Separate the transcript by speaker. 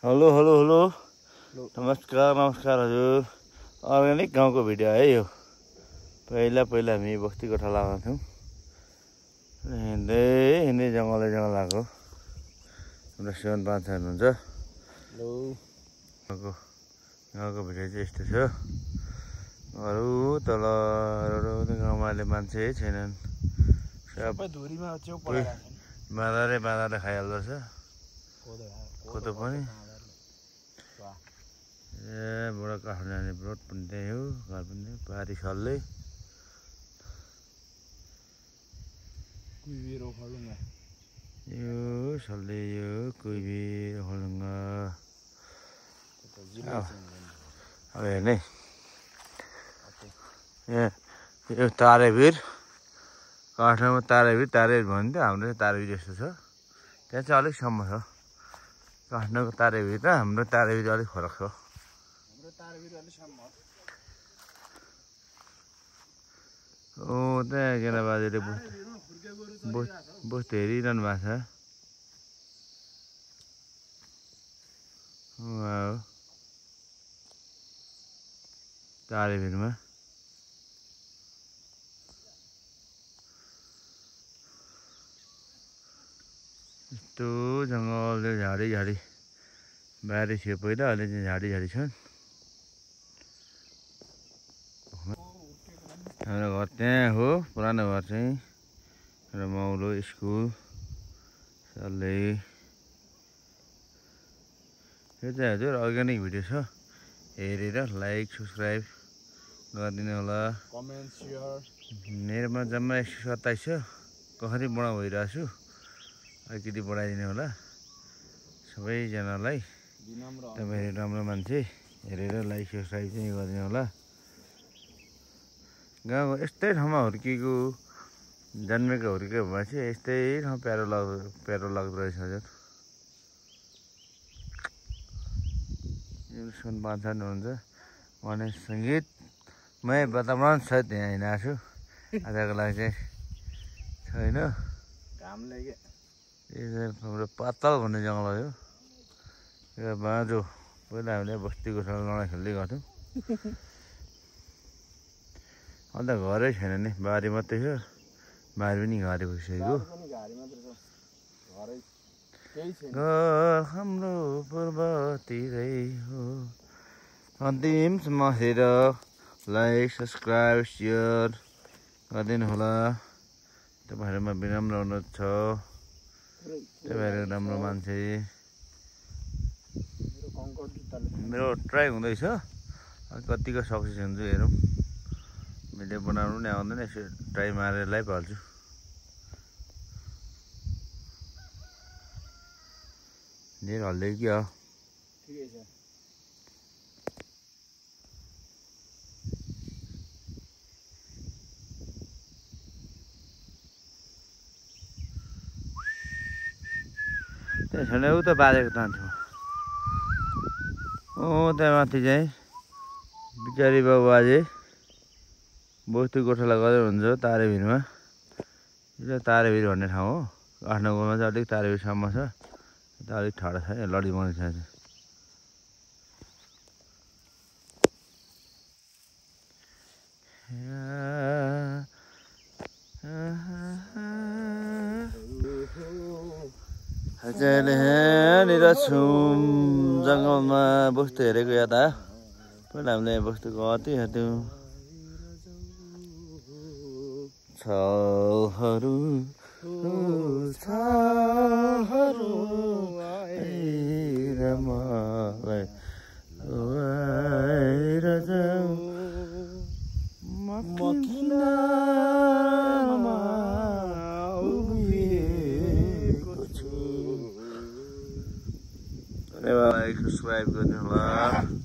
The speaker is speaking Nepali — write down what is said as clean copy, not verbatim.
Speaker 1: हेलो हेलो हेलो नमस्कार नमस्कार हजुर अर्ग्यानिक गाउँको भिडियो है यो पहिला हामी बस्ती कोठा लगाउँथ्यौँ हिँड्दै जङ्गल आएको हाम्रो शिवन पाँच हुनुहुन्छ गाउँको भिडियो चाहिँ यस्तो छ अरू तल गाउँमा अहिले मान्छे छैनन् सबै धुरीमा बाँदरले खाइहाल्दो रहेछ कोदो पनि बुढा काठमाडौँ जाने रोड पनि त्यही हो घर पनि पारी सल्ले यो सल्ले यो कुइबी होलुङ्गा अब हेर्ने यो तारेभिर काठमाडौँमा तारेभिर भन्थ्यो हाम्रो तारेभिर जस्तो छ त्यहाँ चाहिँ अलिक सम्म छ काठमाडौँको तारेभिर र हाम्रो तारेभिर अलिक फरक छ ओ त्यहाँ केटा बाजेले बस्तु हेरिरहनु भएको छ तारेभिरमा यस्तो जङ्गल झाडी बारी थियो पहिला अहिले चाहिँ झाडी छन् हाम्रो घर त्यहाँ हो पुरानो घर चाहिँ र मौलो स्कुल सल्ले यो चाहिँ हजुर अर्ग्यानिक भिडियो छ हेरेर लाइक सब्सक्राइब गरिदिनु होला कमेन्ट सेयर मेरोमा जम्मा 127 छ कसरी बडा भइरहेको छु अलिकति बढाइदिनु होला सबैजनालाई तपाईहरु राम्रो मान्छे हेरेर लाइक सब्सक्राइब चाहिँ गरिदिनु होला गाउँको यस्तै ठाउँमा हुर्किएको जन्मेको हुर्किएको भए चाहिँ यस्तै ठाउँ प्यारो लाग्दो रहेछ हजुर सुन पाँच हुनुहुन्छ भने सङ्गीतमय वातावरण छ त्यहाँ हिँडेको छु आजको लागि चाहिँ छैन घाम लाग्यो यो हाम्रो पातल भन्ने जङ्गल हो यो बाँझो पहिला हामीले बस्तीको ठाउँ लडाइँ खेल्दै गर्थ्यौँ अन्त घरै छैन नि बारी मात्रै छ बारी पनि घारी भइसकेको घर हाम्रो पूर्वतिरै हो अन्तिमसम्म हेरेर लाइक सब्सक्राइब सेयर गरिदिनु होला तपाईँहरूमा विनम्र अनुरोध छ तपाईँहरू राम्रो मान्छे मेरो ट्राई हुँदैछ कतिको सक्सेस हुन्छ हेरौँ भिडियो बनाउनु नि आउँदैन यसो ट्राई मारेर लाइभ हाल्छु धेरै हल्दै कि हो ठिकै छ त्यहाँ छैन उता बाजेको तान्छु त्यहाँ माथि चाहिँ बिचारी बाबु बाजे बस्ती गोठाला गरेर हुन्छ तारेभिरमा यो तारेभिर भन्ने ठाउँ हो काठमाडौँमा चाहिँ अलिक तारेभिरसम्म छ यता अलिक टाढो छ लडी बनाउँछ चाहिँ यहाँनिर छौँ जङ्गलमा बस्तु हेरेको याद आयो पहिला हामीले बस्तु कति हेर्थ्यौँ छलहरू सब्सक्राइब गर्नु होला।